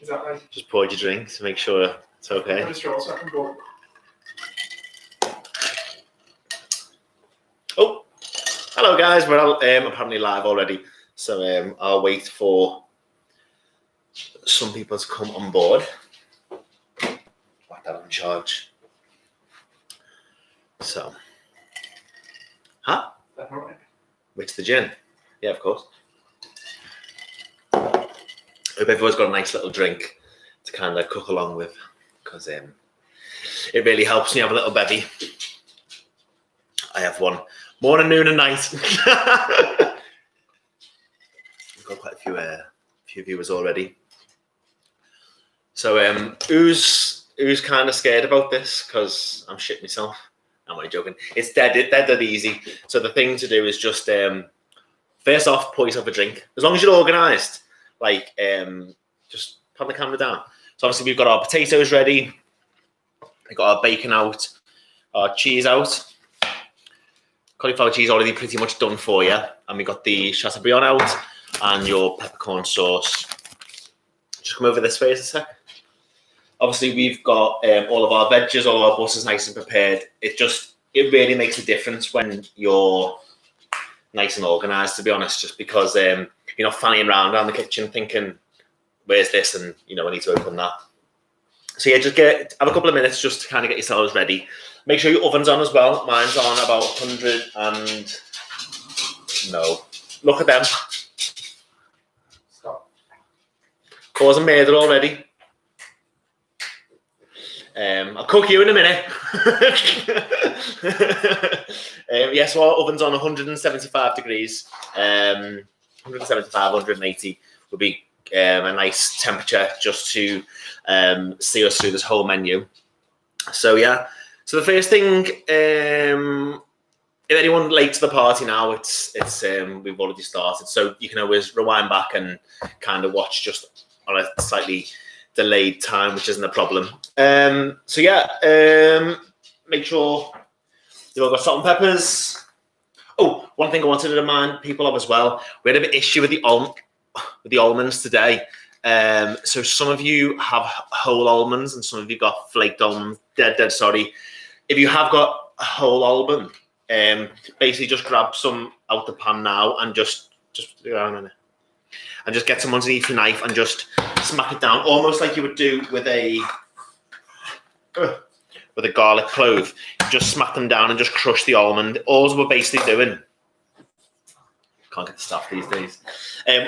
Exactly. Just poured your drink to make sure it's okay. I'm sure so I can go. Oh, hello guys. We're apparently live already, so I'll wait for some people to come on board. Like that on charge. So, huh? Definitely. Which the gin? Yeah, of course. Hope everyone's got a nice little drink to kind of cook along with, because it really helps when you have a little bevy. I have one morning, noon, and night. We've got quite a few viewers already. So, who's kind of scared about this? Because I'm shit myself. I'm only joking. It's dead easy. So the thing to do is just first off, pour yourself a drink. As long as you're organised, like just put the camera down. So obviously we've got our potatoes ready. We've got our bacon out, our cheese out. Cauliflower cheese already pretty much done for you, and we got the Chateaubriand out and your peppercorn sauce. Just come over this way a sec. Obviously, we've got all of our veggies, all of our butters nice and prepared. It really makes a difference when you're nice and organised, to be honest, just because you're not fanning around the kitchen thinking, where's this? And, I need to open that. So yeah, just have a couple of minutes just to kind of get yourselves ready. Make sure your oven's on as well. Mine's on about 100 and... No. Look at them. Stop. Causing murder already. I'll cook you in a minute. Yes, so our oven's on 175 degrees. 175, 180 would be a nice temperature just to see us through this whole menu. So yeah, so the first thing, if anyone late to the party now, it's we've already started. So you can always rewind back and kind of watch just on a slightly delayed time, which isn't a problem. So yeah, make sure you've all got salt and peppers. Oh, one thing I wanted to remind people of as well, we had a bit of issue with the almonds today. So some of you have whole almonds and some of you got flaked almonds. Dead sorry. If you have got a whole almond, basically just grab some out the pan now and just get some underneath your knife and just smack it down, almost like you would do with a garlic clove. Just smack them down and just crush the almond. All we're basically doing, can't get the stuff these days.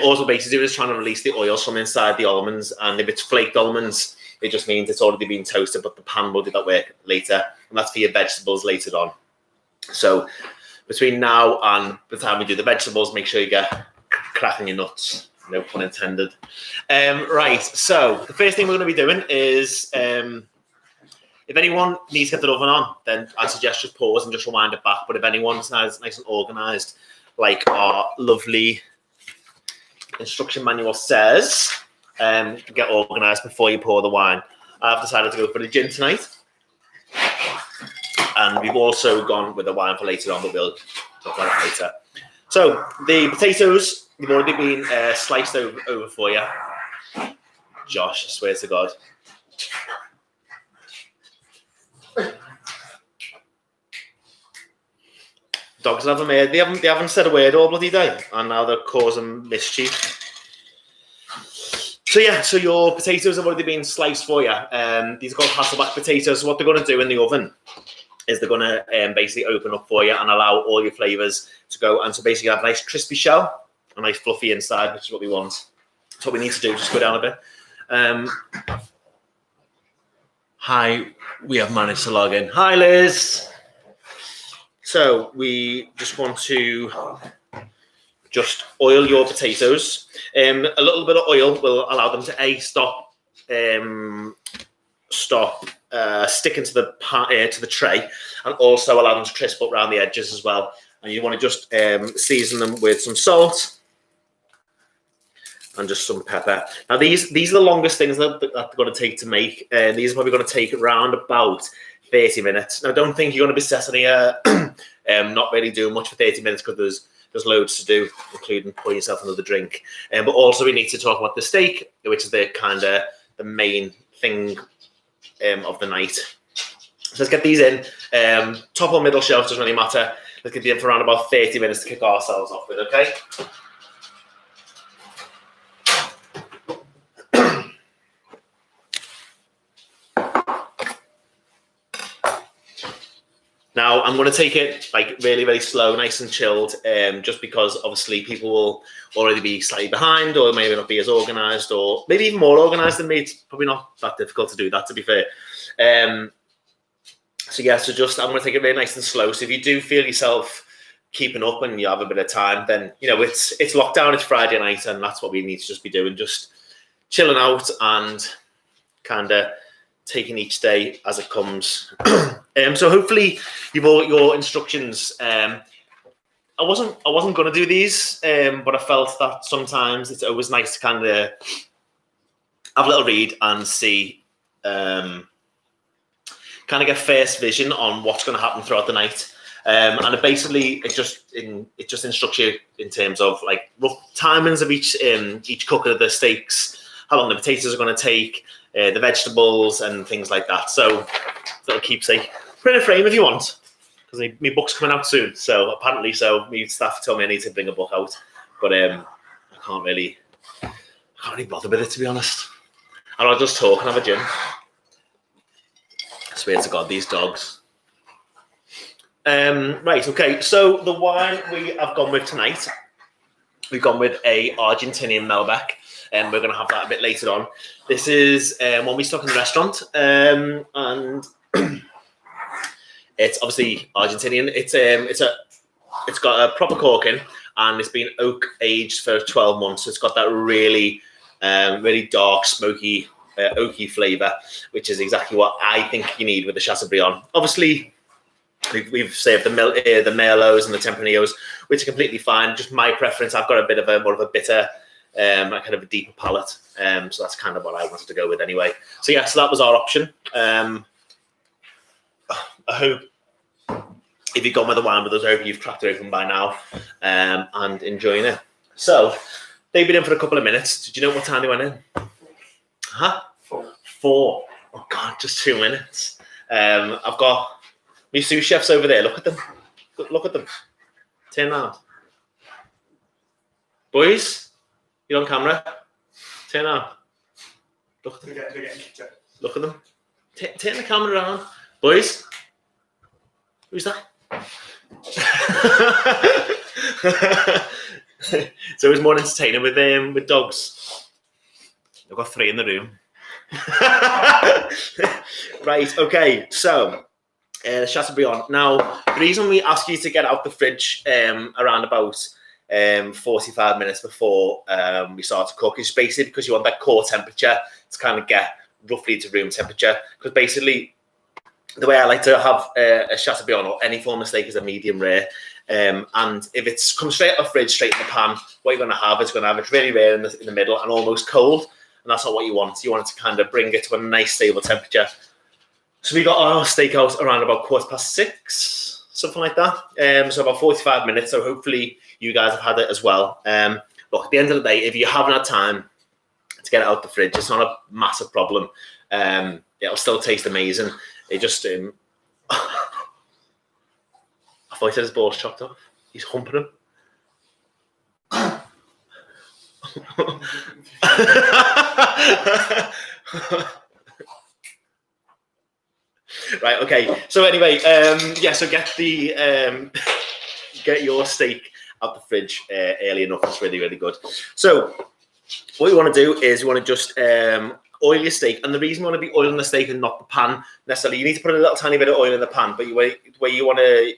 All we're basically doing is trying to release the oils from inside the almonds, and if it's flaked almonds, it just means it's already been toasted, but the pan will do that work later, and that's for your vegetables later on. So between now and the time we do the vegetables, make sure you get cracking your nuts. No pun intended. Right, so the first thing we're going to be doing is, if anyone needs to get the oven on, then I suggest just pause and just rewind it back. But if anyone's nice and organised, like our lovely instruction manual says, get organised before you pour the wine. I've decided to go for the gin tonight. And we've also gone with the wine for later on, but we'll talk about it later. So the potatoes, they've already been sliced over for you. Josh, I swear to God. Dogs haven't made. They haven't said a word all bloody day, and now they're causing mischief. So yeah, so your potatoes have already been sliced for you. These are called Hasselback potatoes. So what they're going to do in the oven is they're going to basically open up for you and allow all your flavours to go. And so basically have a nice crispy shell, a nice fluffy inside, which is what we want. That's what we need to do. Just go down a bit. Hi, we have managed to log in. Hi, Liz. So we just want to just oil your potatoes. A little bit of oil will allow them to stop sticking to the tray, and also allow them to crisp up around the edges as well. And you want to just season them with some salt and just some pepper. Now these are the longest things that they're going to take to make. These are probably going to take around about 30 minutes. Now don't think you're going to be sitting here not really doing much for 30 minutes, because there's loads to do, including pour yourself another drink. But also we need to talk about the steak, which is the kind of main thing of the night. So let's get these in. Top or middle shelf doesn't really matter. Let's get these in for around about 30 minutes to kick ourselves off with, okay? Now, I'm going to take it like really, really slow, nice and chilled, just because obviously people will already be slightly behind or maybe not be as organised or maybe even more organised than me. It's probably not that difficult to do that, to be fair. So I'm going to take it really nice and slow. So if you do feel yourself keeping up and you have a bit of time, then, you know, it's lockdown, it's Friday night, and that's what we need to just be doing, just chilling out and kind of taking each day as it comes. So hopefully you've all got your instructions. I wasn't going to do these, but I felt that sometimes it's always nice to kind of have a little read and see, kind of get first vision on what's going to happen throughout the night. And it just instructs you in terms of like rough timings of each cook of the steaks, how long the potatoes are going to take, the vegetables and things like that. So little keepsake. Put in a frame if you want, because my book's coming out soon. So apparently, my staff told me I need to bring a book out, but I can't really bother with it, to be honest. And I'll just talk and have a gin. I swear to God, these dogs. Right, okay. So the wine we have gone with tonight, we've gone with a Argentinian Malbec, and we're going to have that a bit later on. This is one we stock in the restaurant, and it's obviously Argentinian. It's got a proper corking, and it's been oak aged for 12 months. So it's got that really, really dark, smoky, oaky flavour, which is exactly what I think you need with the Chateaubriand. Obviously, we've saved the Merlots and the Tempranillos, which are completely fine. Just my preference. I've got a bit of more of a bitter, kind of a deeper palate. So that's kind of what I wanted to go with anyway. So yeah, so that was our option. I hope if you've gone with the wine with us, I hope you've cracked it open by now and enjoying it. So they've been in for a couple of minutes. Did you know what time they went in? Huh? 4. Oh God, just 2 minutes. I've got my sous chefs over there. Look at them. Look at them. Turn around. Boys, you're on camera. Turn around. Look at them. Look at them. Turn the camera around. Boys. Who's that? So it was more entertaining with dogs. I've got 3 in the room. Right, okay, so Chateaubriand. Now, the reason we ask you to get out the fridge around about 45 minutes before we start to cook is basically because you want that core temperature to kind of get roughly to room temperature. Because basically, the way I like to have a Chateaubriand or any form of steak is a medium rare. And if it's come straight out of the fridge, straight in the pan, what you're going to have is it really rare in the middle and almost cold. And that's not what you want. You want it to kind of bring it to a nice stable temperature. So we got our steak out around about 6:15, something like that. So about 45 minutes. So hopefully you guys have had it as well. Look, at the end of the day, if you haven't had time to get it out the fridge, it's not a massive problem. It'll still taste amazing. It just, I thought he had his balls chopped off. He's humping them. Right, okay. So anyway, so get your steak out the fridge early enough. It's really, really good. So what we want to do is we want to just oil your steak, and the reason we want to be oiling the steak and not the pan necessarily, you need to put a little tiny bit of oil in the pan, but where you want to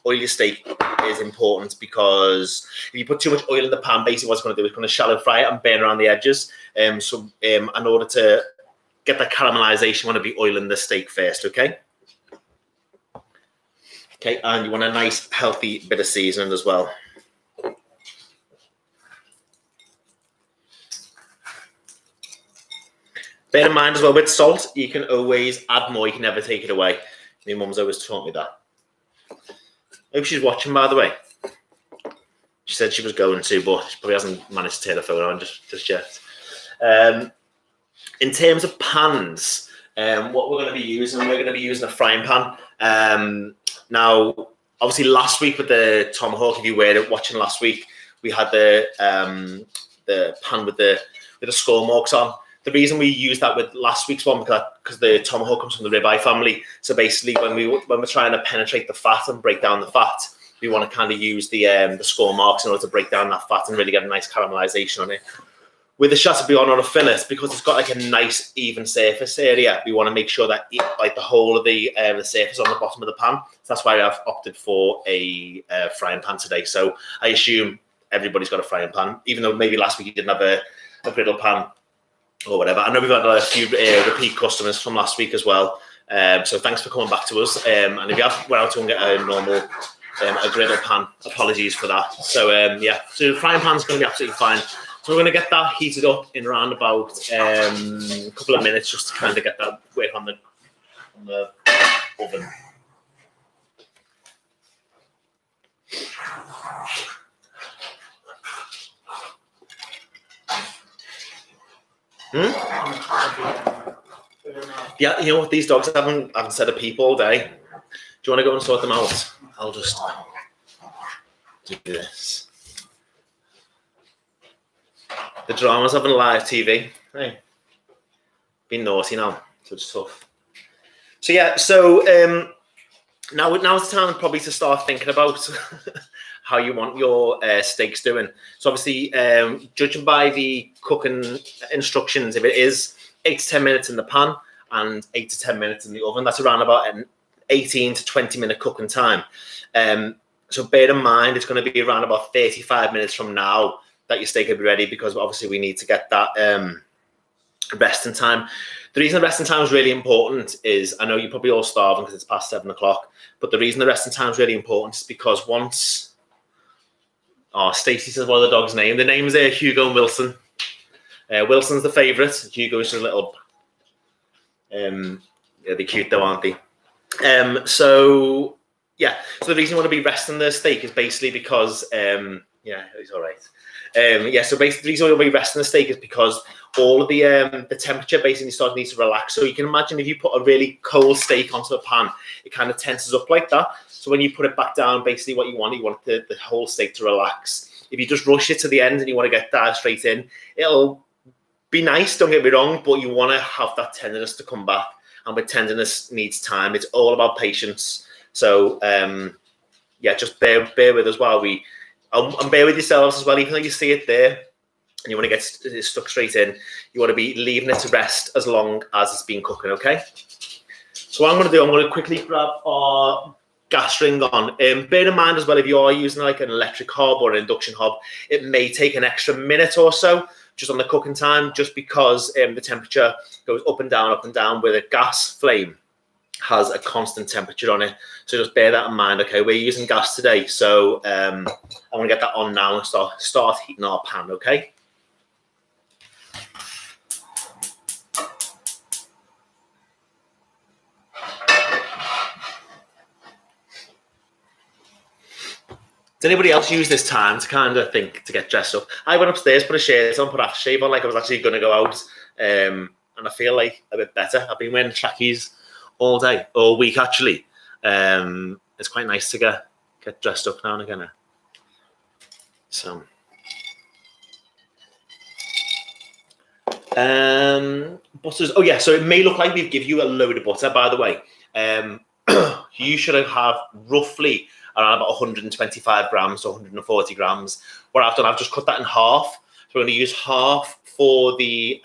oil your steak is important, because if you put too much oil in the pan, basically what it's going to do is going to shallow fry it and burn around the edges. So in order to get that caramelization, you want to be oiling the steak first, okay? Okay, and you want a nice healthy bit of seasoning as well. Bear in mind as well, with salt, you can always add more. You can never take it away. My mum's always taught me that. I hope she's watching, by the way. She said she was going to, but she probably hasn't managed to turn her phone on just yet. In terms of pans, what we're going to be using a frying pan. Now, obviously, last week with the tomahawk, if you were watching last week, we had the pan with the skull marks on. The reason we used that with last week's one because the tomahawk comes from the ribeye family. So basically, when we're trying to penetrate the fat and break down the fat, we want to kind of use the skull marks in order to break down that fat and really get a nice caramelization on it. With the Chateaubriand or a fillet, because it's got like a nice even surface area, we want to make sure that like the whole of the surface on the bottom of the pan. So that's why I've opted for a frying pan today. So I assume everybody's got a frying pan, even though maybe last week you didn't have a griddle pan or whatever. I know we've had a few repeat customers from last week as well. So thanks for coming back to us. And if you have went out to and get a normal a griddle pan, apologies for that. So yeah, so the frying pan's going to be absolutely fine. So we're going to get that heated up in around about a couple of minutes just to kind of get that work on the oven. Yeah, you know what? These dogs haven't said a peep all day. Do you want to go and sort them out? I'll just do this. The drama's having live TV. Hey, been naughty now, so it's tough. So yeah, so now's the time probably to start thinking about how you want your steaks doing. So obviously, judging by the cooking instructions, if it is 8 to 10 minutes in the pan and 8 to 10 minutes in the oven, that's around about an 18 to 20 minute cooking time. So bear in mind, it's going to be around about 35 minutes from now that your steak will be ready, because obviously we need to get that resting time. The reason the resting time is really important is, I know you're probably all starving because it's past 7 o'clock, but the reason the resting time is really important is because once, Stacey says what are the dog's name? The names are Hugo and Wilson. Wilson's the favourite. Hugo's just a little, yeah, they're cute though, aren't they? So yeah, so the reason you want to be resting the steak is basically because, yeah, he's all right. Yeah, so basically the reason we'll be resting the steak is because all of the temperature basically needs to relax. So you can imagine if you put a really cold steak onto a pan, it kind of tenses up like that. So when you put it back down, basically what you want the whole steak to relax. If you just rush it to the end and you want to get that straight in, it'll be nice, don't get me wrong, but you want to have that tenderness to come back. And with tenderness needs time. It's all about patience. So yeah, just bear with us while we... And bear with yourselves as well, even though you see it there and you want to get stuck straight in, you want to be leaving it to rest as long as it's been cooking, okay? So what I'm going to do, I'm going to quickly grab our gas ring on. Bear in mind as well, if you are using like an electric hob or an induction hob, it may take an extra minute or so just on the cooking time, just because the temperature goes up and down with a gas flame. Has a constant temperature on it, so just bear that in mind. Okay, we're using gas today, so I'm going to get that on now and start heating our pan. Okay. Does anybody else use this time to kind of think to get dressed up? I went upstairs, put a shirt on, put aftershave on, like I was actually going to go out, and I feel like a bit better. I've been wearing trackies all day, all week actually. It's quite nice to get dressed up now and again. So, butters. Oh yeah, so it may look like we've given you a load of butter, by the way. You should have roughly around about 125 grams to 140 grams. What I've done, I've just cut that in half. So we're going to use half for the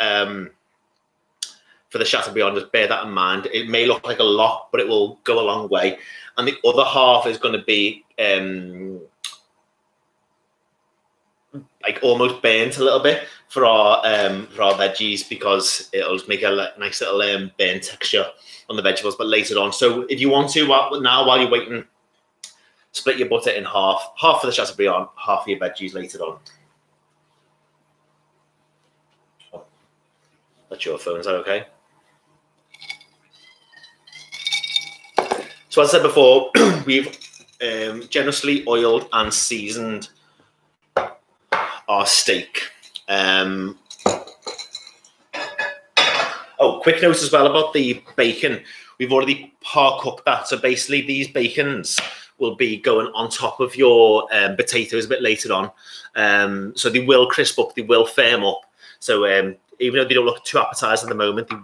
Chateaubriand. Just bear that in mind. It may look like a lot, but it will go a long way. And the other half is going to be like almost burnt a little bit for our veggies, because it'll make a nice little burnt texture on the vegetables. But later on, so if you want to, while you're waiting, split your butter in half for the Chateaubriand, half for your veggies later on. Oh, that's your phone. Is that okay? So as I said before, we've generously oiled and seasoned our steak. Oh, quick note as well about the bacon. We've already par cooked that. So basically these bacons will be going on top of your potatoes a bit later on. So they will crisp up, they will firm up. So even though they don't look too appetizing at the moment, they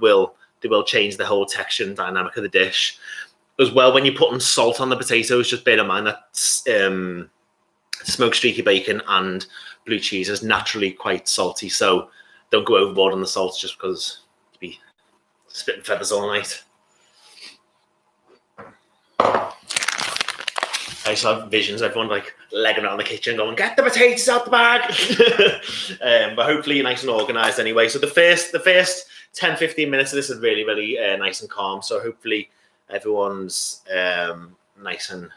will change the whole texture and dynamic of the dish. As well, when you're putting salt on the potatoes, just bear in mind that smoked streaky bacon and blue cheese is naturally quite salty. So don't go overboard on the salt just because you'll be spitting feathers all night. I just have visions of everyone like legging around the kitchen going, get the potatoes out the bag. But hopefully you're nice and organized anyway. So the first 10-15 minutes of this is really, really nice and calm. So hopefully everyone's nice and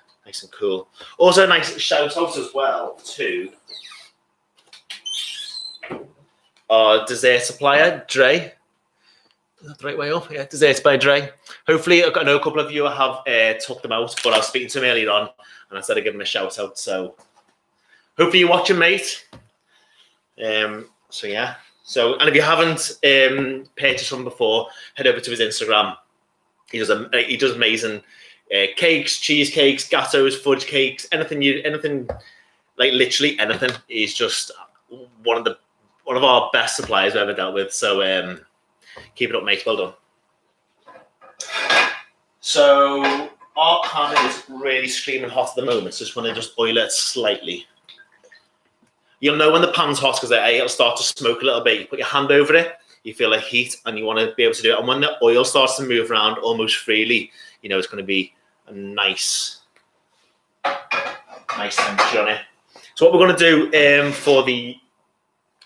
cool. Also a nice shout out as well to our dessert supplier, Dre. Is that the right way up? Yeah, desserts by Dre. Hopefully, I know a couple of you have took them out, but I was speaking to him earlier on, and I said I'd give him a shout out. So, hopefully you're watching, mate. So yeah. So, and if you haven't purchased one before, head over to his Instagram. He does amazing cakes, cheesecakes, gatos, fudge cakes, anything like literally anything. He's just one of our best suppliers we've ever dealt with. So. Keep it up, mate. Well done. So our pan is really screaming hot at the moment, so just want to oil it slightly. You'll know when the pan's hot because it'll start to smoke a little bit. You put your hand over it, you feel the heat, and you want to be able to do it. And when the oil starts to move around almost freely, you know it's going to be a nice temperature on it. So what we're going to do for the...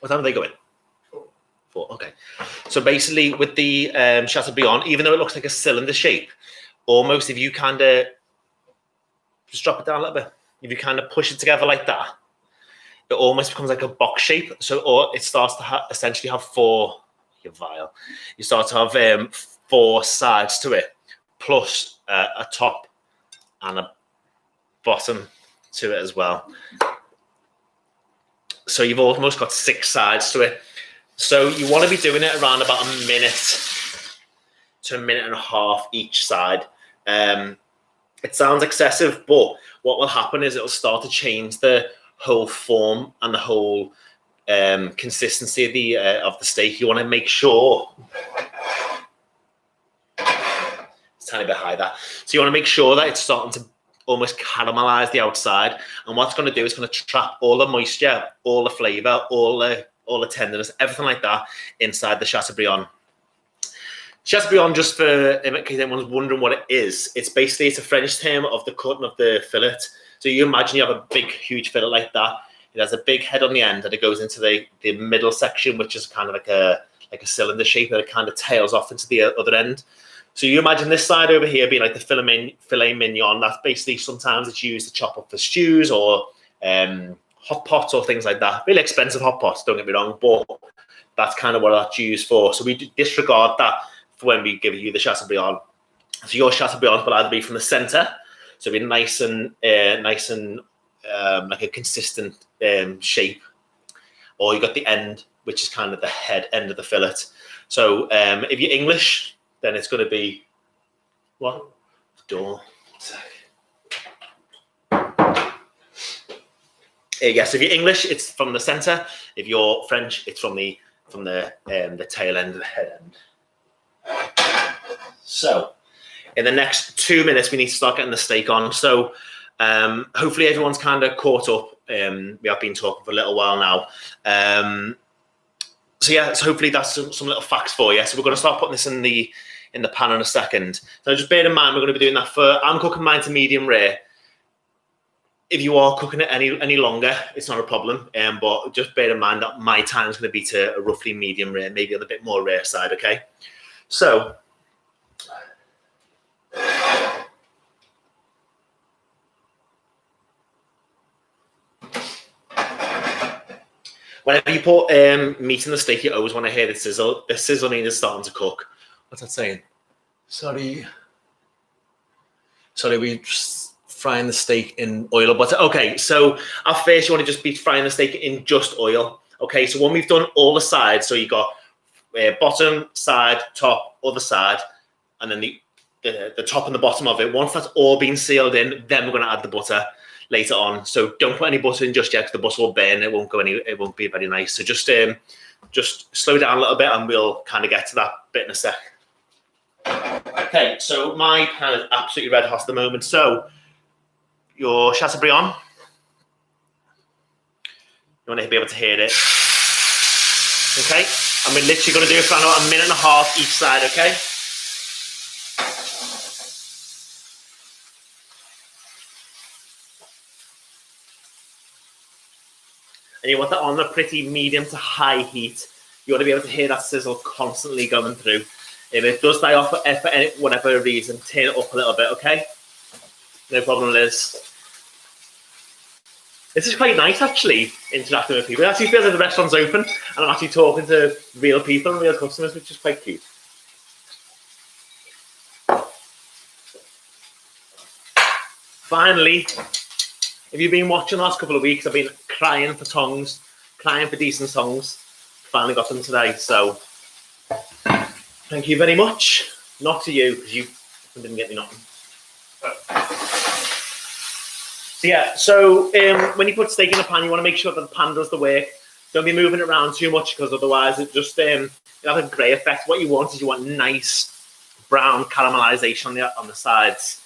What time are they going? 4. Okay. So basically with the Chateaubriand, even though it looks like a cylinder shape, almost if you kind of just drop it down a little bit, if you kind of push it together like that, it almost becomes like a box shape. So or it starts to essentially have 4, you're vile. You start to have 4 sides to it, plus a top and a bottom to it as well. So you've almost got 6 sides to it. So you want to be doing it around about a minute to a minute and a half each side. It sounds excessive, but what will happen is it'll start to change the whole form and the whole consistency of the steak. You want to make sure it's a tiny bit high there. So you want to make sure that it's starting to almost caramelize the outside. And what's going to do is going to trap all the moisture, all the flavor, all the tenderness, everything like that inside the Chateaubriand. Chateaubriand, just for in case anyone's wondering what it is, it's a French term of the cutting of the fillet. So you imagine you have a big, huge fillet like that. It has a big head on the end, and it goes into the middle section, which is kind of like a cylinder shape, and it kind of tails off into the other end. So you imagine this side over here being like the filet mignon. That's basically sometimes it's used to chop up for stews or hot pots or things like that. Really expensive hot pots, don't get me wrong, but that's kind of what that's used for. So we disregard that for when we give you the Chateaubriand. So your Chateaubriand will either be from the center, so it'll be nice and like a consistent shape, or you got the end, which is kind of the head end of the fillet. So if you're English, then it's going to be what? Door. Yes, if you're English, it's from the center. If you're French, it's from the tail end of the head end. So, in the next 2 minutes, we need to start getting the steak on. So, hopefully, everyone's kind of caught up. We have been talking for a little while now. So hopefully that's some little facts for you. So we're going to start putting this in the pan in a second. So just bear in mind, we're going to be doing that I'm cooking mine to medium rare. If you are cooking it any longer, it's not a problem. But just bear in mind that my time is going to be to a roughly medium rare, maybe on a bit more rare side, okay? So, whenever you put meat in the steak, you always want to hear the sizzle. The sizzle means it's starting to cook. What's that saying? Sorry, we just frying the steak in oil or butter. Okay, so at first you want to just be frying the steak in just oil. Okay, so when we've done all the sides, so you got bottom, side, top, other side, and then the top and the bottom of it. Once that's all been sealed in, then we're going to add the butter later on. So don't put any butter in just yet, because the butter will burn. It won't be very nice. So just slow down a little bit, and we'll kind of get to that bit in a sec. Okay, so my pan is absolutely red hot at the moment. So your Chateaubriand, you want to be able to hear it. Okay, and we're literally going to do it for about a minute and a half each side, okay? And you want that on a pretty medium to high heat. You want to be able to hear that sizzle constantly going through. If it does die off for whatever reason, turn it up a little bit, okay? No problem, Liz. This is quite nice, actually, interacting with people. It actually feels like the restaurant's open, and I'm actually talking to real people and real customers, which is quite cute. Finally, if you've been watching the last couple of weeks, I've been crying for tongs, crying for decent songs. Finally got them today, so thank you very much. Not to you, because you didn't get me nothing. So yeah, so when you put steak in a pan, you want to make sure that the pan does the work. Don't be moving it around too much, because otherwise it just it'll have a grey effect. What you want is you want nice brown caramelization on the sides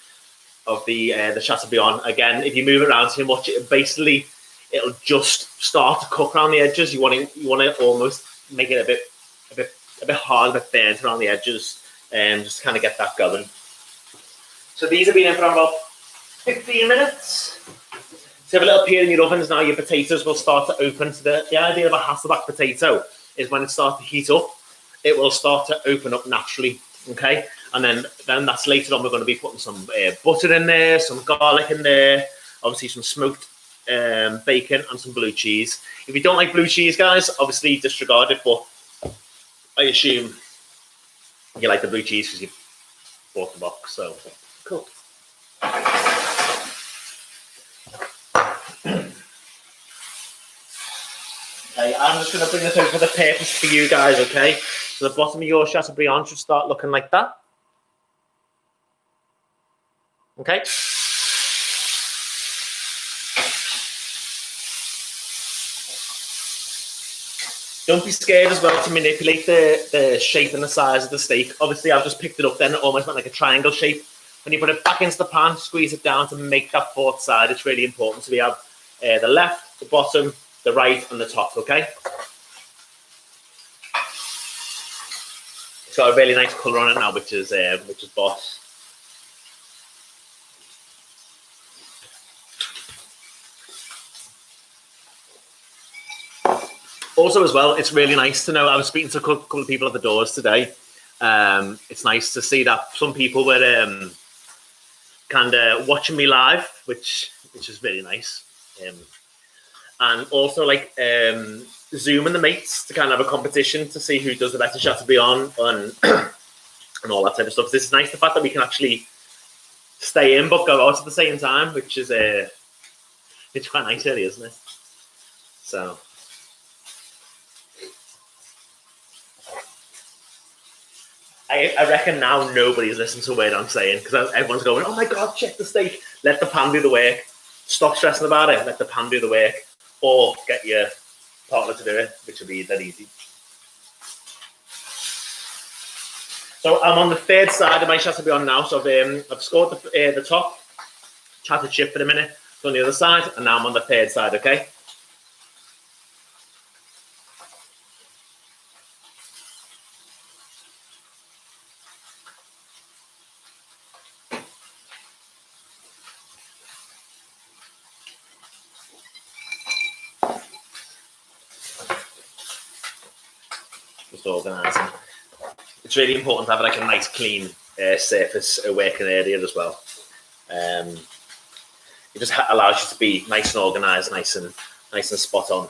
of the Chateaubriand. Again, if you move it around too much, it'll just start to cook around the edges. You want to almost make it a bit hard, a bit burnt around the edges, and just kind of get that going. So these have been in for about 15 minutes. So have a little peer in your ovens now. Your potatoes will start to open. So the idea of a Hasselback potato is when it starts to heat up, it will start to open up naturally. Okay, and then that's later on. We're going to be putting some butter in there, some garlic in there, obviously some smoked bacon and some blue cheese. If you don't like blue cheese, guys, obviously disregard it. But I assume you like the blue cheese because you bought the box. So cool. Okay, I'm just going to bring this over for the purpose for you guys, okay? So the bottom of your Chateaubriand should start looking like that. Okay? Don't be scared as well to manipulate the shape and the size of the steak. Obviously, I've just picked it up then. It almost went like a triangle shape. When you put it back into the pan, squeeze it down to make that fourth side. It's really important. So we have the left, the bottom, the right, and the top, okay? It's got a really nice colour on it now, which is boss. Also, as well, it's really nice to know. I was speaking to a couple of people at the doors today. It's nice to see that some people were kind of watching me live, which is really nice. And also, like, Zoom and the mates to kind of have a competition to see who does the better Chateaubriand and all that type of stuff. This is nice, the fact that we can actually stay in but go out at the same time, which is it's quite nice, really, isn't it? So. I reckon now nobody's listening to a word I'm saying, because everyone's going, oh my God, check the steak. Let the pan do the work. Stop stressing about it. Let the pan do the work. Or get your partner to do it, which will be that easy. So I'm on the third side of my Chateaubriand now. So I've scored the top, chatted chip for a minute, on the other side, and now I'm on the third side, okay? Just organising. It's really important to have like a nice clean surface, a working area as well. It just allows you to be nice and organised, nice and spot on.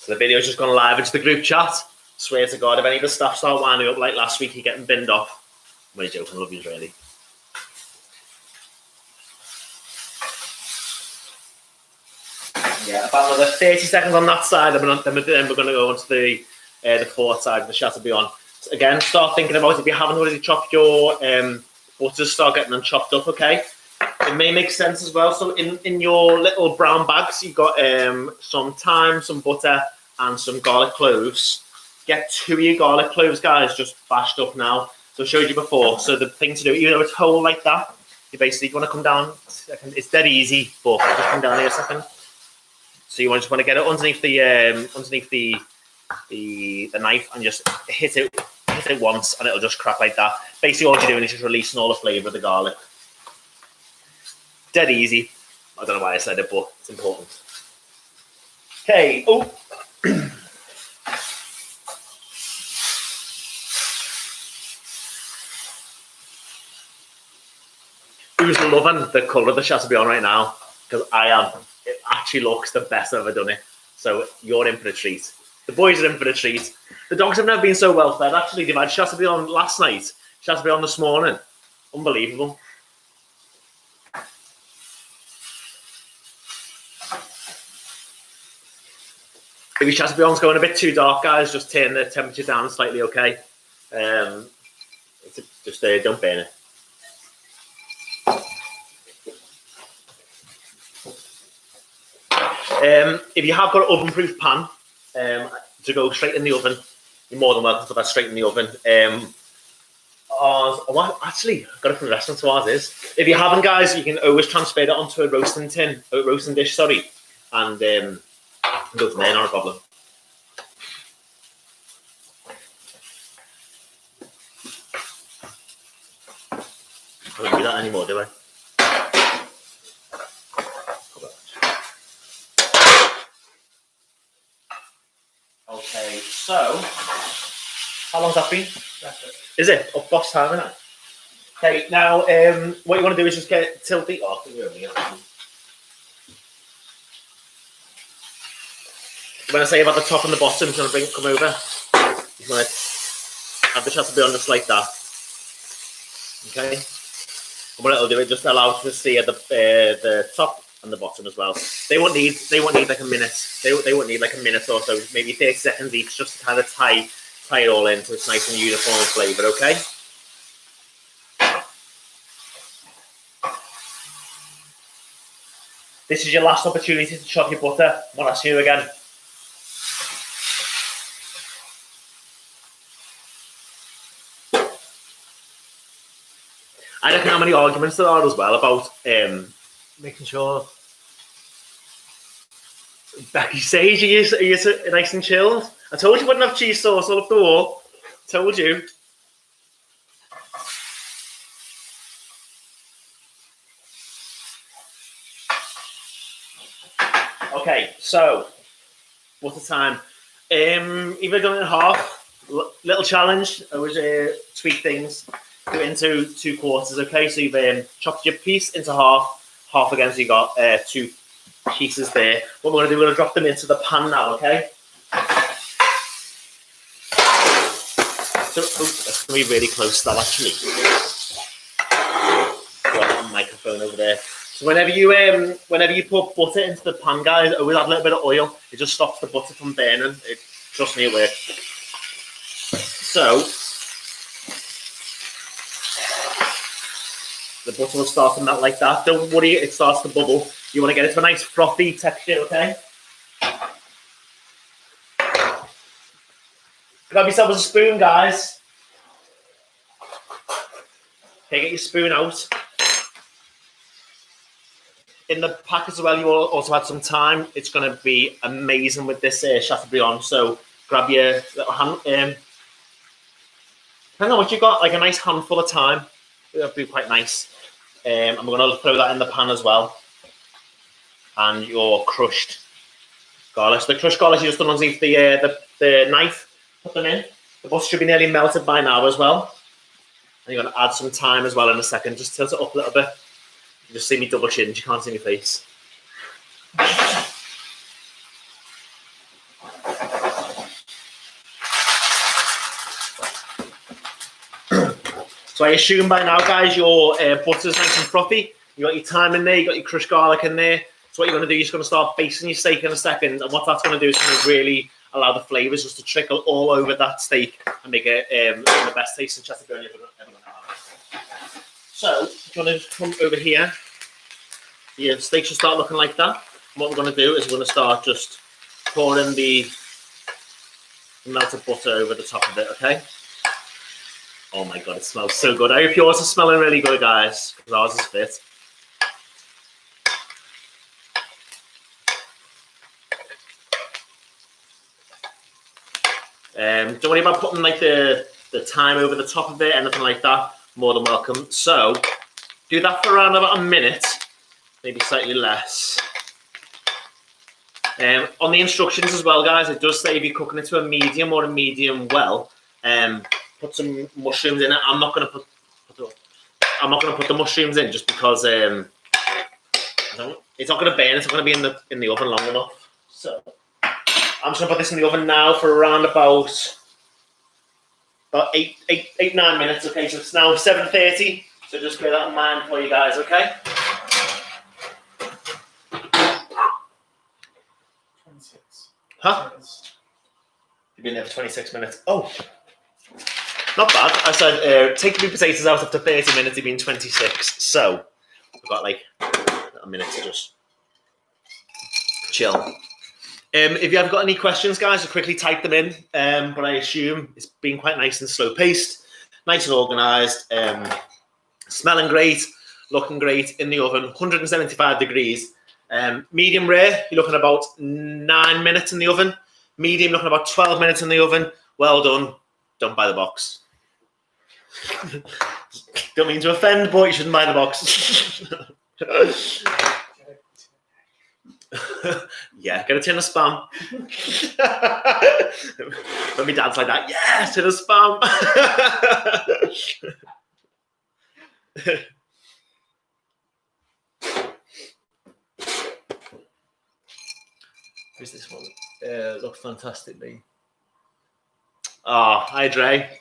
So the video's just gone live into the group chat. Swear to God, if any of the staff start winding up like last week, you're getting binned off. I'm only joking, love you, really. Yeah, about another 30 seconds on that side, then we're going to go on to the fourth side of the Chateaubriand. So again, start thinking about if you haven't already chopped your butters, start getting them chopped up, okay? It may make sense as well. So in your little brown bags, you've got some thyme, some butter, and some garlic cloves. Get 2 of your garlic cloves, guys, just bashed up now. So I showed you before. So the thing to do, even though it's whole like that, you basically want to come down. It's dead easy, but just come down here a second. So you just want to get it underneath the knife and just hit it once, and it'll just crack like that. Basically, all you're doing is just releasing all the flavour of the garlic. Dead easy. I don't know why I said it, but it's important. Okay. Oh. Who's loving the colour of the Chateaubriand right now? Because I am. It actually looks the best I've ever done it. So you're in for a treat. The boys are in for a treat. The dogs have never been so well fed. Actually, they've had Chateaubriand last night, Chateaubriand this morning. Unbelievable. If your Chateaubriand's going a bit too dark, guys, just turn the temperature down slightly, okay? Just don't burn it. If you have got an oven-proof pan to go straight in the oven, you're more than welcome to put that straight in the oven. Actually, I've got it from the restaurant, so ours is. If you haven't, guys, you can always transfer it onto a roasting dish, and go from there, not a problem. I don't do that anymore, do I? Okay, so how long's that been? Is it? Oh, boss time, isn't it? Okay, now what you want to do is just tilt it off. When I say about the top and the bottom, you're going to come over. You want to have the Chateaubriand just like that. Okay. And what it'll do, it just allows to see the top and the bottom as well. They won't need like a minute. They won't need like a minute or so, maybe 30 seconds each, just to kind of tie it all in so it's nice and uniform flavour. Okay. This is your last opportunity to chop your butter. When I see you again. I don't know how many arguments there are as well about making sure Becky says you're nice and chilled. I told you wouldn't have cheese sauce all up the wall. Told you. Okay, so what's the time? Either done it in half. Little challenge. I always tweak things. Do it into 2 quarters. Okay, so you've chopped your piece into half again. So you got 2 pieces there. What we're going to do, we're going to drop them into the pan now. Okay. So that's going to be really close to that actually. Got a microphone over there. So whenever you put butter into the pan, guys, always add a little bit of oil. It just stops the butter from burning. Trust me, it works. So the butter will start to melt like that. Don't worry, it starts to bubble. You want to get it to a nice frothy texture, okay? Grab yourself a spoon, guys. Okay, get your spoon out. In the pack as well, you will also add some thyme. It's going to be amazing with this Chateaubriand. So grab your little hand. Depending on what you've got, like a nice handful of thyme. That'll be quite nice. And we're going to throw that in the pan as well. And your crushed garlic. So the crushed garlic you just done underneath the knife. Put them in. The butter should be nearly melted by now as well. And you're going to add some thyme as well in a second. Just tilt it up a little bit. You just see me double chin. You can't see my face. So I assume by now, guys, your butter's nice and frothy. You got your thyme in there, you got your crushed garlic in there. So what you're going to do, you're just going to start basting your steak in a second, and what that's going to do is going to really allow the flavours just to trickle all over that steak and make it the best tasting Chateaubriand you're ever going to have. So you're going to come over here. Your steak should start looking like that. And what we're going to do is we're going to start just pouring the melted butter over the top of it, okay? Oh my God, it smells so good. I hope yours is smelling really good, guys, because ours is fit. Don't worry about putting like the thyme over the top of it, anything like that. More than welcome. So do that for around about a minute, maybe slightly less. On the instructions as well, guys, it does say if you're cooking it to a medium or a medium well, put some mushrooms in it. I'm not going to put the mushrooms in just because it's not going to burn. It's not going to be in the oven long enough. So I'm just going to put this in the oven now for around about 9 minutes. Okay, so it's now 7:30. So just bear that in mind for you guys. Okay. 26. Huh? You've been there for 26 minutes. Oh. Not bad. I said take the potatoes out after 30 minutes, they've been 26. So I've got like a minute to just chill. If you have got any questions, guys, I'll quickly type them in. But I assume it's been quite nice and slow paced, nice and organised, smelling great, looking great in the oven, 175 degrees. Medium rare, you're looking at about 9 minutes in the oven. Medium, looking at about 12 minutes in the oven. Well done. Don't buy the box. Don't mean to offend, but you shouldn't buy the box. Yeah, get a tin of Spam. When my dad's like that, yes, tin of Spam. Who's this one? Looks fantastic, me. Oh, hi, Dre.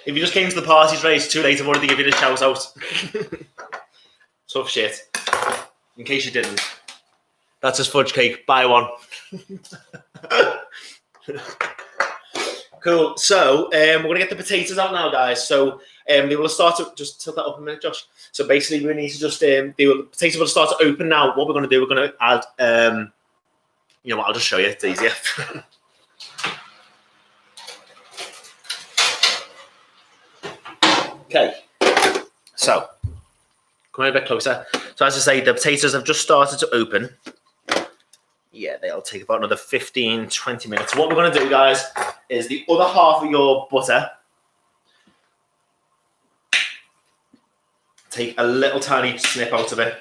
If you just came to the party, Dre, it's too late. I've already given you a shout out. Tough shit. In case you didn't. That's his fudge cake. Buy one. Cool. So we're going to get the potatoes out now, guys. So they will start to... Just tilt that up a minute, Josh. So basically, we need to just... the potatoes will start to open now. What we're going to do, we're going to add... you know what? I'll just show you. It's easier. Okay. So... Come a bit closer. So as I say, the potatoes have just started to open. Yeah, they'll take about another 15, 20 minutes. What we're going to do, guys, is the other half of your butter. Take a little tiny snip out of it.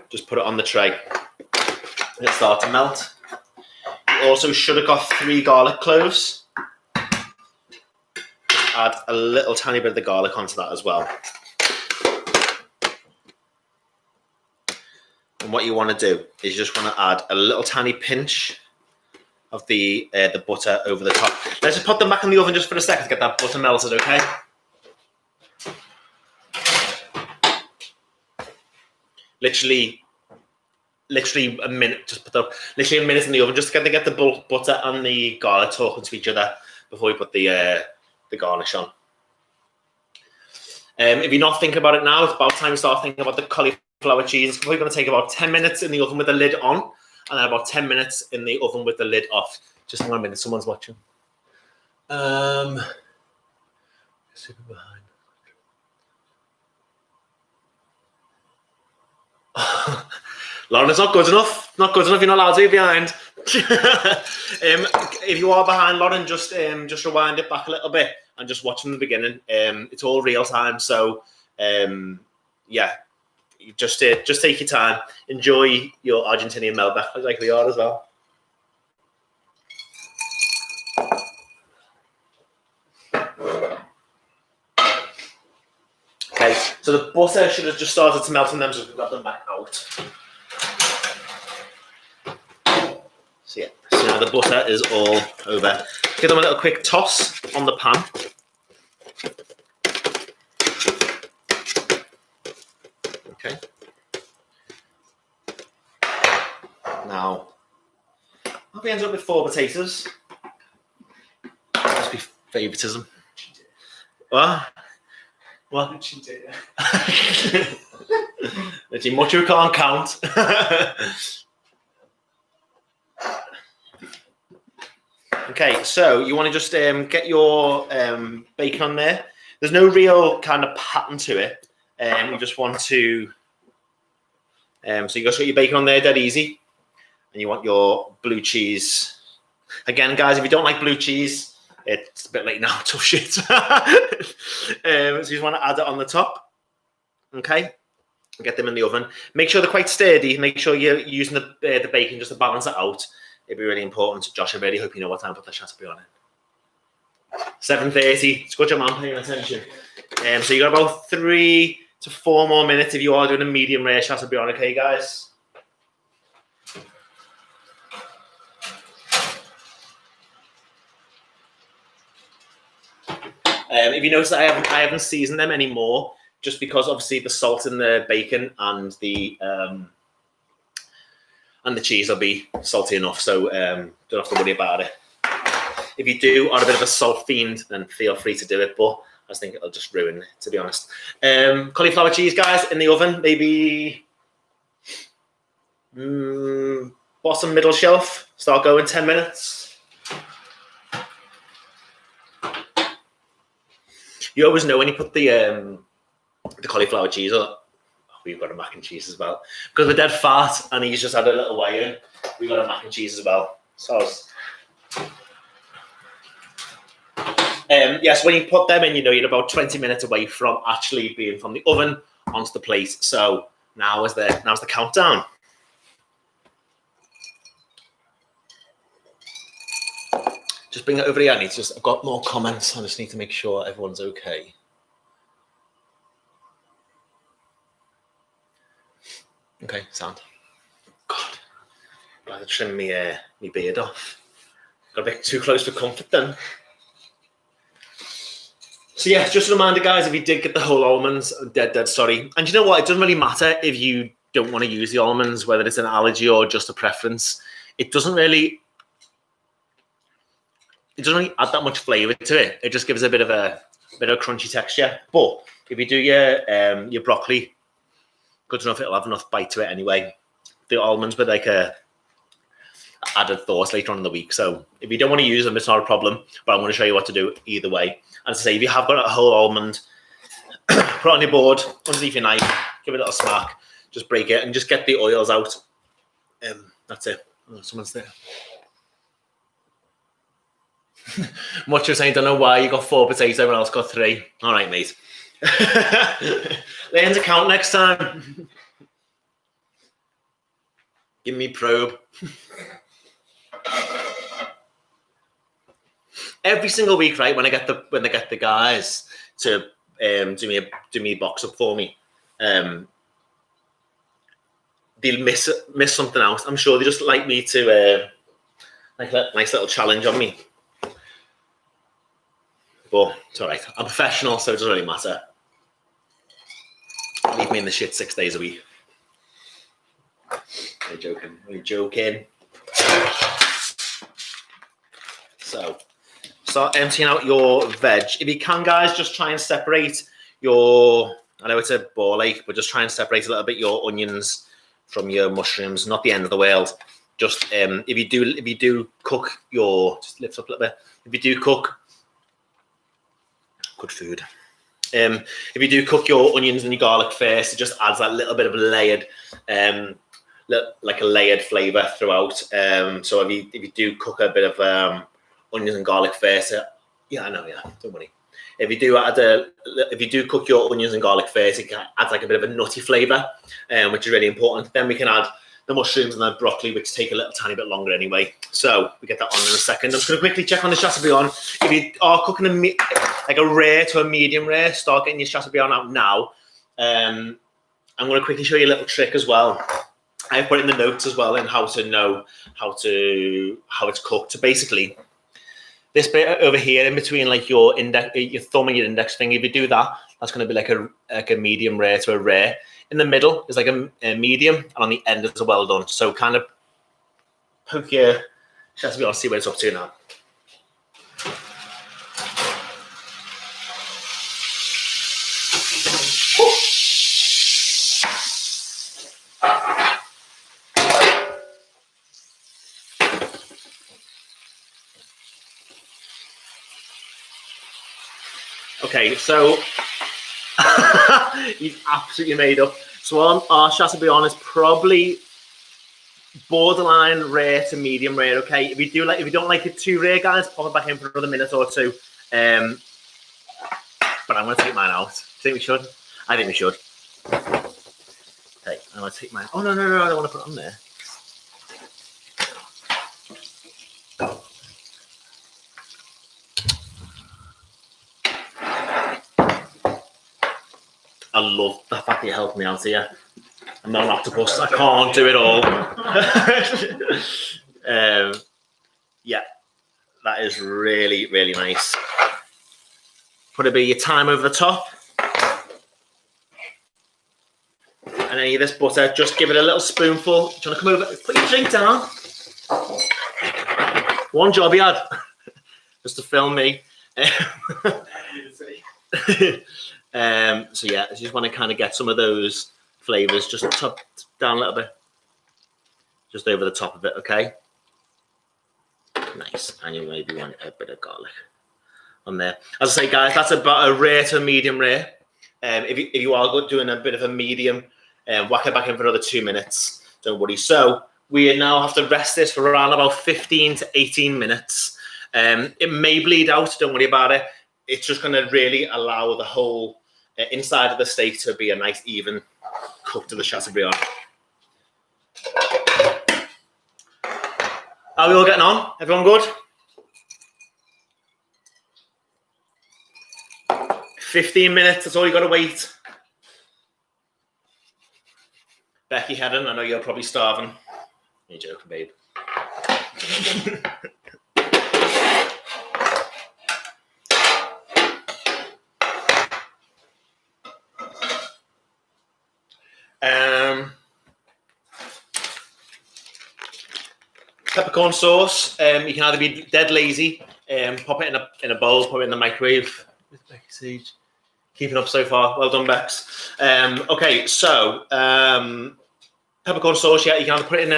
Just put it on the tray. It'll start to melt. You also should have got 3 garlic cloves. Just add a little tiny bit of the garlic onto that as well. And what you want to do is you just want to add a little tiny pinch of the butter over the top. Let's just put them back in the oven just for a second to get that butter melted, okay? Literally a minute. Just put them, literally a minute in the oven just to get the butter and the garlic talking to each other before we put the garnish on. If you're not thinking about it now, it's about time to start thinking about the cauliflower cheese. It's probably going to take about 10 minutes in the oven with the lid on, and then about 10 minutes in the oven with the lid off. Just 1 minute, someone's watching. Super behind. Lauren, it's not good enough. Not good enough. You're not allowed to be behind. If you are behind, Lauren, just rewind it back a little bit and just watch from the beginning. It's all real time, so yeah, just take your time. Enjoy your Argentinian meltback, like we are as well. Okay, so the butter should have just started to melt in them, so we've got them back out. So yeah, so now the butter is all over. Give them a little quick toss on the pan. Okay. Now, I'll be ending up with 4 potatoes. Must be favouritism. What? It's much you can't count. Okay, so you want to just get your bacon on there. There's no real kind of pattern to it. You just want to, so you just got your bacon on there, dead easy. And you want your blue cheese. Again, guys, if you don't like blue cheese, it's a bit late now, tough shit. So you just want to add it on the top. Okay, get them in the oven. Make sure they're quite sturdy. Make sure you're using the bacon just to balance it out. It'd be really important. Josh, I really hope you know what time to put the Chateaubriand in. 7:30. It's good your man paying attention. So you got about 3 to 4 more minutes if you are doing a medium rare Chateaubriand, okay, guys? If you notice that I haven't seasoned them anymore, just because obviously the salt in the bacon and the cheese will be salty enough, so don't have to worry about it. If you are a bit of a salt fiend, then feel free to do it, but I just think it'll just ruin it, to be honest. Cauliflower cheese, guys, in the oven, maybe bottom middle shelf. Start going 10 minutes. You always know when you put the cauliflower cheese on. Oh, we've got a mac and cheese as well. Because we're dead fat and he's just had a little weigh in. We've got a mac and cheese as well. So, yes, when you put them in, you know you're about 20 minutes away from actually being from the oven onto the plate. So now's the countdown. Just bring it over here. I've got more comments. I just need to make sure everyone's okay. Okay, sound. God, I'd rather trim me beard off. Got a bit too close for comfort then. So yeah, just a reminder, guys, if you did get the whole almonds, dead sorry. And you know what? It doesn't really matter if you don't want to use the almonds, whether it's an allergy or just a preference. It doesn't really add that much flavour to it. It just gives a bit of a crunchy texture. But if you do your broccoli, good enough, it'll have enough bite to it anyway. The almonds with like a added thought later on in the week. So if you don't want to use them, it's not a problem. But I'm going to show you what to do either way. As I say, if you have got a whole almond, put it on your board, underneath your knife, give it a little smack, just break it and just get the oils out. That's it. Oh, someone's there. Much you're saying, don't know why you got 4 potatoes, everyone else got 3. All right, mate. Learn to count next time. Give me probe. Every single week, right, when I get the guys to do me a box up for me, they'll miss something else. I'm sure they just like me to like a nice little challenge on me. But it's all right. I'm professional, so it doesn't really matter. Leave me in the shit 6 days a week. Are you joking? So, start emptying out your veg. If you can, guys, just try and separate your, I know it's a ball ache, but just try and separate a little bit your onions from your mushrooms. Not the end of the world. Just if you do cook your, just lift up a little bit. If you do cook, good food. If you do cook your onions and your garlic first, it just adds that little bit of a layered, like a layered flavour throughout. So if you do cook a bit of onions and garlic first, yeah, I know, yeah, don't worry. If you do cook your onions and garlic first, it adds like a bit of a nutty flavour, which is really important. Then we can add the mushrooms and the broccoli, which take a little tiny bit longer anyway. So we get that on in a second. I'm just going to quickly check on the Chateaubriand. If you are cooking like a rare to a medium rare, start getting your Chateaubriand out now. I'm going to quickly show you a little trick as well. I've put it in the notes as well, and how to know how it's cooked. So basically, this bit over here in between like your thumb and your index finger, if you do that, that's going to be like a medium rare to a rare. in the middle is like a medium, and on the end is a well done. So kind of poke your Chateaubriand, see where it's up to now. Okay, so he's absolutely made up. So our Chateaubriand is probably borderline rare to medium rare. Okay, if you don't like it too rare, guys, pop it back in for another minute or two. But I'm gonna take mine out. Do you think we should? I think we should. Okay, I'm gonna take mine. Oh no, I don't want to put it on there. I love the fact that you helped me out here. I'm not an octopus. I can't do it all. Yeah, that is really, really nice. Put a bit of your thyme over the top. And any of this butter, just give it a little spoonful. Do you want to come over? Put your drink down. One job he had. Just to film me. So yeah, I just want to kind of get some of those flavors just down a little bit, just over the top of it. Okay, nice. And you maybe want a bit of garlic on there. As I say, guys, that's about a rare to medium rare. If you are doing a bit of a medium, whack it back in for another 2 minutes. Don't worry. So we now have to rest this for around about 15 to 18 minutes. It may bleed out. Don't worry about it. It's just going to really allow the whole inside of the steak to be a nice even cook to the Chateaubriand. How are we all getting on? Everyone good? 15 minutes, that's all you got to wait. Becky Hedden, I know you're probably starving. You're joking, babe. Peppercorn sauce. You can either be dead lazy, pop it in a bowl, put it in the microwave. With Becky Sage, keeping up so far. Well done, Bex. Okay, so peppercorn sauce. Yeah, you can either put it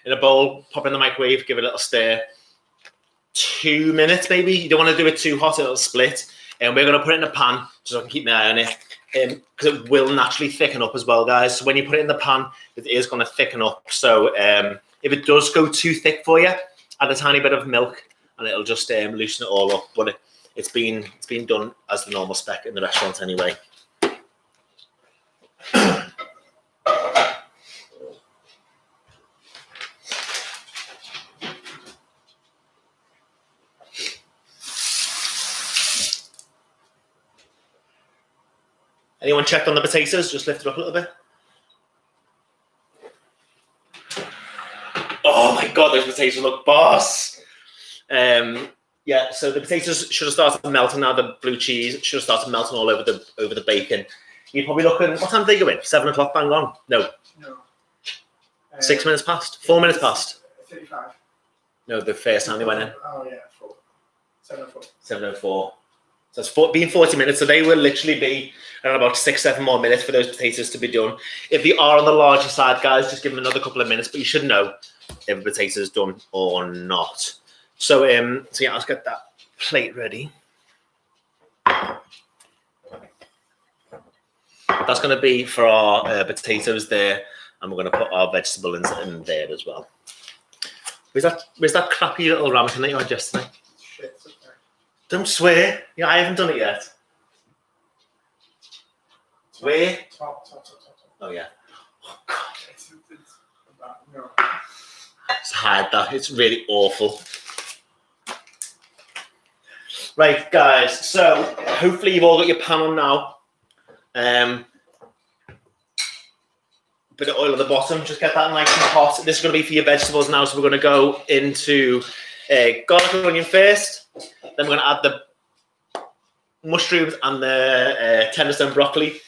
in a bowl, pop it in the microwave, give it a little stir. 2 minutes maybe. You don't want to do it too hot; it'll split. And we're going to put it in a pan so I can keep my eye on it. Because it will naturally thicken up as well, guys. So when you put it in the pan, it is going to thicken up. So if it does go too thick for you, add a tiny bit of milk, and it'll just loosen it all up. But it's been done as the normal spec in the restaurant anyway. Anyone checked on the potatoes? Just lift it up a little bit. Oh my God, those potatoes look boss. Yeah, so the potatoes should have started melting now. The blue cheese should have started melting all over the bacon. You're probably looking, what time did they go in? 7 o'clock bang on? No. 6 minutes past? 4 minutes past? 35. No, the first time they went in. Oh yeah, 7:04. 7:04. So it's been 40 minutes. So they will literally be around about 6-7 more minutes for those potatoes to be done. If they are on the larger side, guys, just give them another couple of minutes. But you should know if the potato is done or not. So yeah, let's get that plate ready. That's going to be for our potatoes there, and we're going to put our vegetables in there as well. Where's that crappy little ramekin that you had yesterday? Shit, okay. Don't swear. Yeah, I haven't done it yet. Where? Top. Oh yeah. Oh God. It's no. Just hide that. It's really awful. Right, guys. So hopefully you've all got your pan on now. Bit of oil at the bottom. Just get that nice and hot. This is going to be for your vegetables now. So we're going to go into garlic and onion first. Then we're going to add the mushrooms and the tender stem broccoli.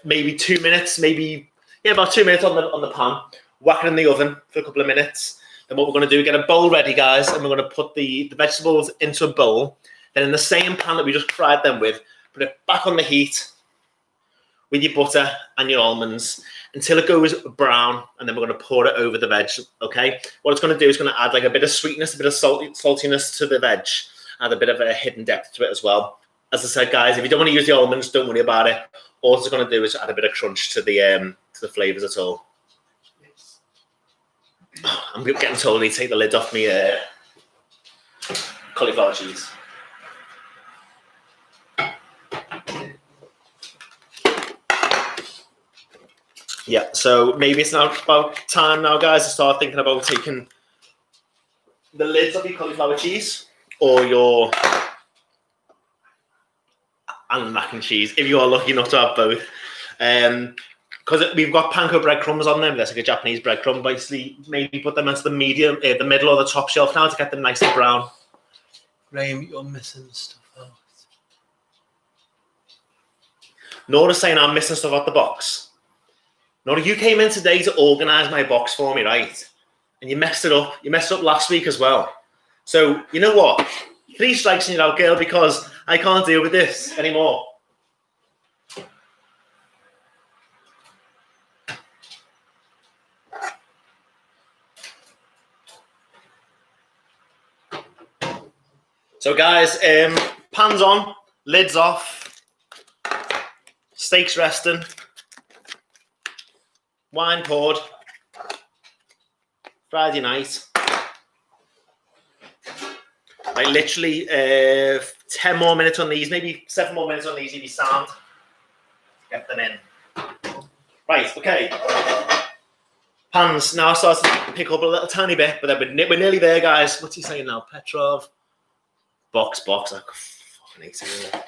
maybe 2 minutes, about 2 minutes on the pan. Whack it in the oven for a couple of minutes. Then what we're going to do, get a bowl ready, guys, and we're going to put the vegetables into a bowl. Then in the same pan that we just fried them with, put it back on the heat with your butter and your almonds until it goes brown, and then we're going to pour it over the veg, okay? What it's going to do is going to add like a bit of sweetness, a bit of saltiness to the veg, add a bit of a hidden depth to it as well. As I said, guys, if you don't want to use the almonds, don't worry about it. All it's going to do is add a bit of crunch to the flavours at all. Oh, I'm getting told to take the lid off me cauliflower cheese. Yeah, so maybe it's now about time now, guys, to start thinking about taking the lids off your cauliflower cheese or your and mac and cheese, if you are lucky enough to have both. Because we've got panko breadcrumbs on them, that's like a Japanese breadcrumb, basically. Maybe put them into the the middle or the top shelf now to get them nice and brown. Graham, you're missing stuff out. Nora's saying I'm missing stuff out the box. Nora, you came in today to organise my box for me, right? And you messed it up. You messed it up last week as well. So, you know what? 3 strikes and you're out, girl, because I can't deal with this anymore. So, guys, pans on, lids off, steaks resting, wine poured, Friday night. Like literally 10 more minutes on these, maybe 7 more minutes on these if you sound. Get them in. Right, okay. Pans now starts to pick up a little tiny bit, but then we're nearly there, guys. What's he saying now? Petrov. Box. I fucking hate saying that.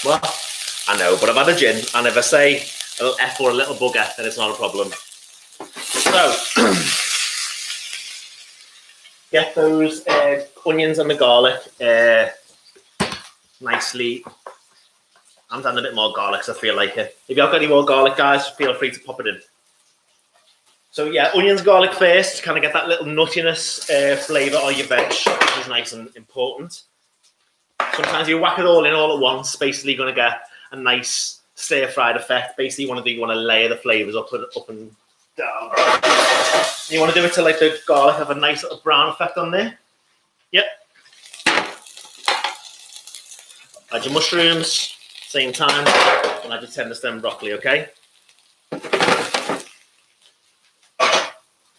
Well, I know, but I've had a gin, and if I say a little F or a little bugger, then it's not a problem. So, get those onions and the garlic nicely. I'm adding a bit more garlic because I feel like it. If you've got any more garlic, guys, feel free to pop it in. So yeah, onions, garlic first, to kind of get that little nuttiness flavour on your veg, which is nice and important. Sometimes you whack it all in all at once, basically going to get a nice stir-fried effect. Basically, you want to layer the flavours up and down. You want to do it to like the garlic have a nice little brown effect on there. Yep. Add your mushrooms, same time, and add your tender stem broccoli, okay?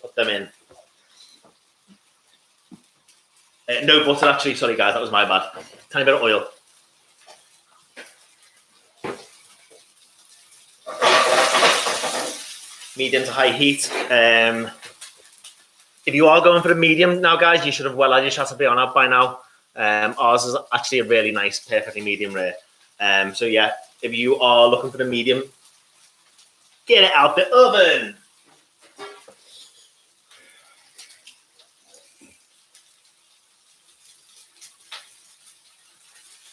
Put them in. No butter, actually. Sorry, guys, that was my bad. Tiny bit of oil. Medium to high heat. If you are going for the medium now, guys, you should have well had your Chateaubriand out by now. Ours is actually a really nice, perfectly medium rare. So yeah, if you are looking for the medium, get it out the oven.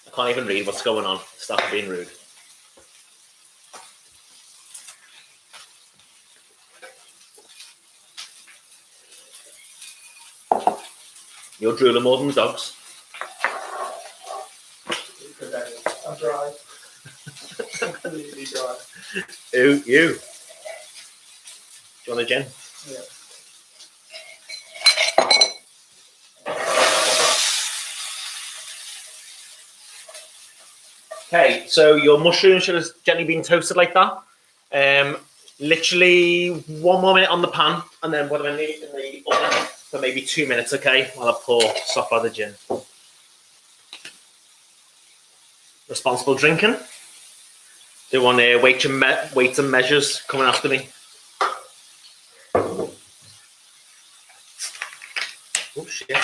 I can't even read what's going on. Stop being rude. You're drooling more than the dogs. I'm dry. I'm completely dry. Ooh, you. Do you want a gin? Yeah. Okay, so your mushrooms should have gently been toasted like that. Literally 1 more minute on the pan, and then put them in the oven for maybe 2 minutes, okay? While I pour soft lather gin. Responsible drinking. Do want weights and measures coming after me. Oh shit!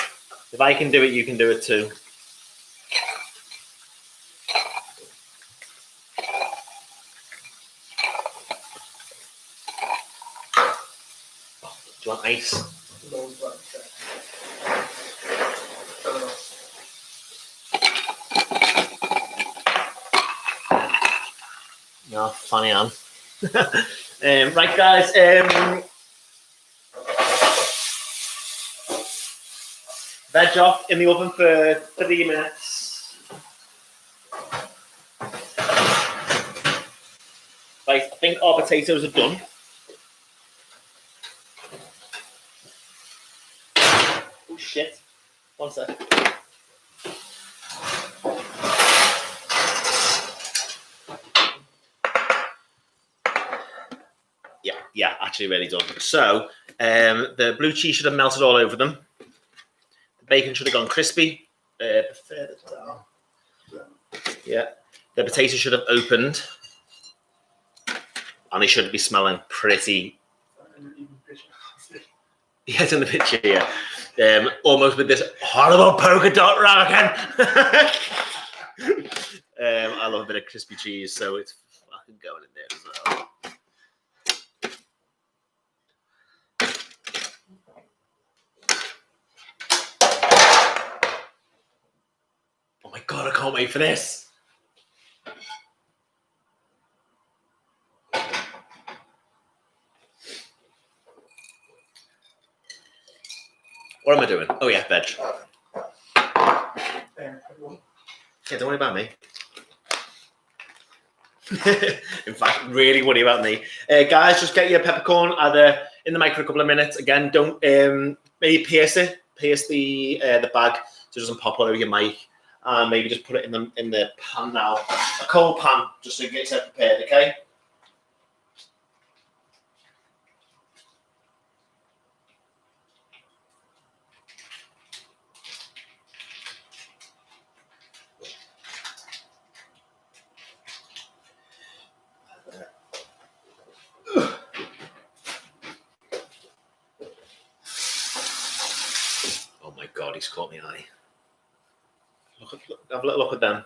If I can do it, you can do it too. Do you want ice? No, funny on. Right, guys. Veg off in the oven for 3 minutes. Right, I think our potatoes are done. Oh shit! 1 sec. Yeah, actually really done. So the blue cheese should have melted all over them. The bacon should have gone crispy. Yeah, the potatoes should have opened, and they should be smelling pretty. Yeah, it's in the picture. Yeah, almost with this horrible polka dot ramekin. I love a bit of crispy cheese, so it's fucking going in there as well. Oh my god, I can't wait for this. What am I doing? Oh yeah, veg. Yeah, don't worry about me. In fact, really worry about me. Guys, just get your peppercorn either in the mic for a couple of minutes. Again, don't maybe pierce the bag so it doesn't pop all over your mic. And maybe just put it in the pan now, a cold pan, just so you get yourself prepared. Okay. Oh my god, he's caught me eye. Have a little look at them.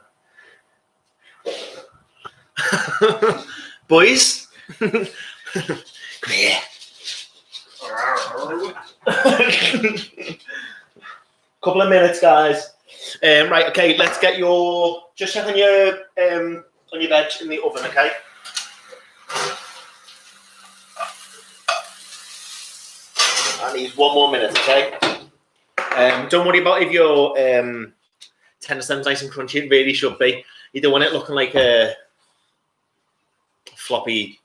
Boys, come here. Couple of minutes, guys. Right, okay, let's get just check on your veg in the oven, okay? I need 1 more minute, okay? Don't worry about if your tender stem's nice and crunchy. It really should be. You don't want it looking like a floppy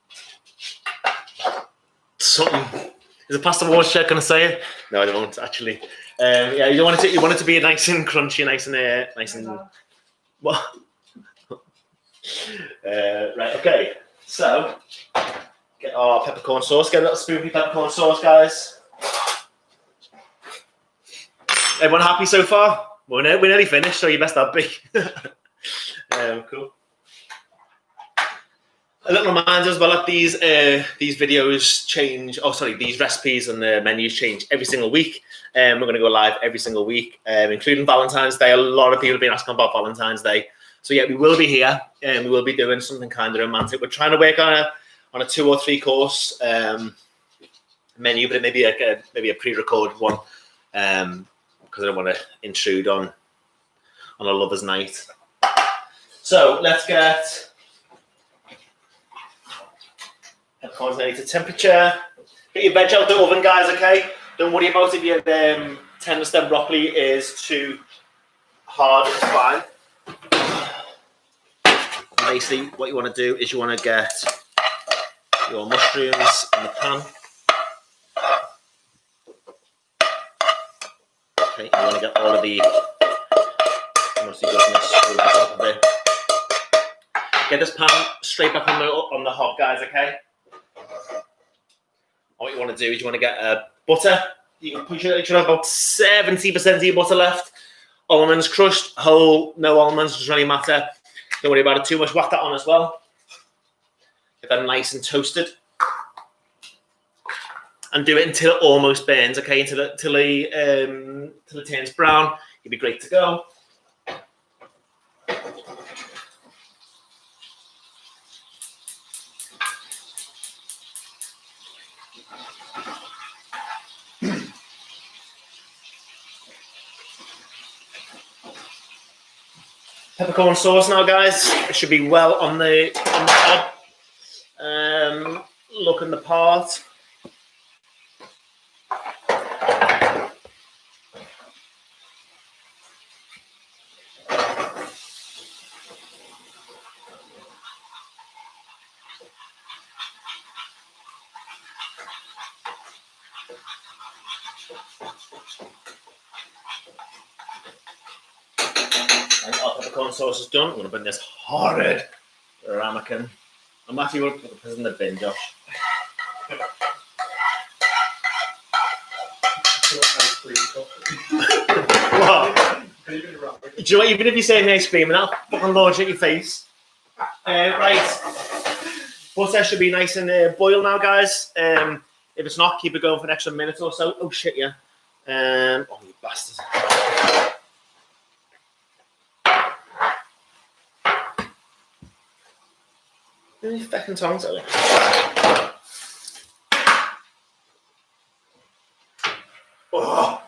something. Is it pasta wash going to say it? No, I don't actually. Yeah, you want it to be nice and crunchy, nice and what? Right, okay. So get our peppercorn sauce. Get a little spoon of peppercorn sauce, guys. Everyone happy so far? We're nearly finished, so you best have be. Cool. A little reminder as well that these videos change. Oh, sorry, these recipes and the menus change every single week. We're going to go live every single week, including Valentine's Day. A lot of people have been asking about Valentine's Day, so yeah, we will be here and we will be doing something kind of romantic. We're trying to work on a 2 or 3 course menu, but it may be maybe a pre-recorded one because I don't want to intrude on a lover's night. So let's get peppercorns to temperature. Get your veg out the oven, guys, okay? Don't worry about if your tender stem broccoli is too hard, it's fine. And basically, what you want to do is you want to get your mushrooms in the pan. Okay, you want to get all of the musty goodness over the top of it. Get this pan straight back on the hob, guys, okay? What you want to do is you want to get butter. You can push it. You should have about 70% of your butter left. Almonds crushed, whole, no almonds, doesn't really matter. Don't worry about it too much. Whack that on as well. Get that nice and toasted. And do it until it almost burns, okay? Until it turns brown. You'll be great to go. Peppercorn sauce now, guys. It should be well on the hob. looking the part. And our peppercorn sauce is done. I'm going to bring this horrid ramekin. I'm actually going to put this in the bin, Josh. What? Do you know what? Even if you say ice cream, and I'll fucking launch at your face. Right. Butter should be nice and boiled now, guys. If it's not, keep it going for an extra minute or so. Oh shit, yeah. Oh, you bastards. Any fucking tongues out there? Oh.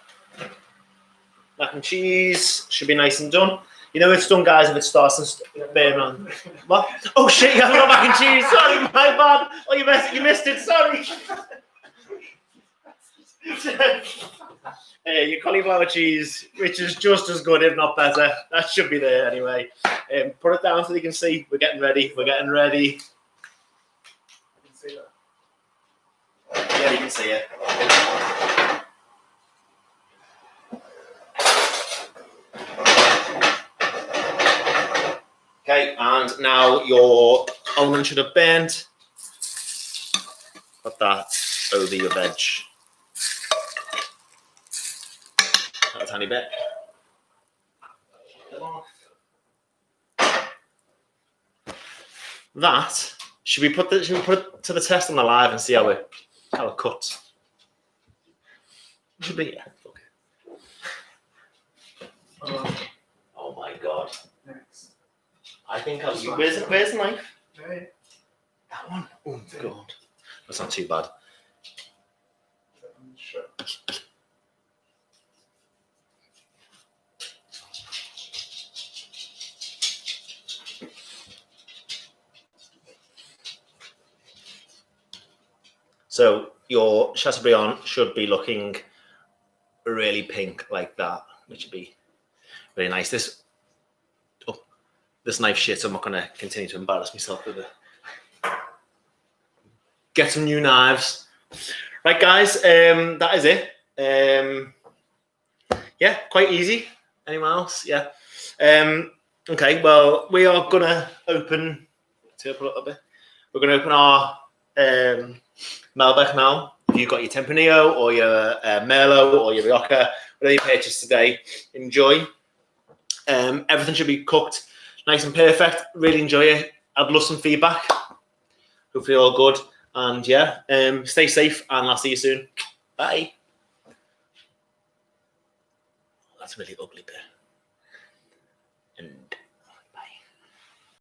Mac and cheese should be nice and done. You know it's done, guys, if it starts to burn on. What? Oh shit, you haven't got mac and cheese. Sorry, my bad. Oh, you missed it. Sorry. Your cauliflower cheese, which is just as good, if not better. That should be there anyway. Put it down so you can see. We're getting ready. We're getting ready. You can see that. Yeah, you can see it. Okay, and now your onion should have burnt. Put that over your veg. A tiny bit. That should we put it to the test on the live and see how it cuts? Should be, yeah. Okay. Oh my god. Next. I think I'll use. Where's the knife? Yeah. That one. Oh god. That's not too bad. Sure. So your Chateaubriand should be looking really pink like that, which would be really nice. This knife shit, so I'm not going to continue to embarrass myself with it. Get some new knives. Right, guys, that is it. Yeah, quite easy. Anyone else? Yeah. Okay, well, we are going to open, a little bit. We're going to open our Malbec now. If you've got your Tempranillo or your Merlot or your Rioja, whatever you purchased today, enjoy. Everything should be cooked nice and perfect. Really enjoy it. I'd love some feedback. Hopefully all good. And yeah, stay safe and I'll see you soon. Bye. That's a really ugly bit. And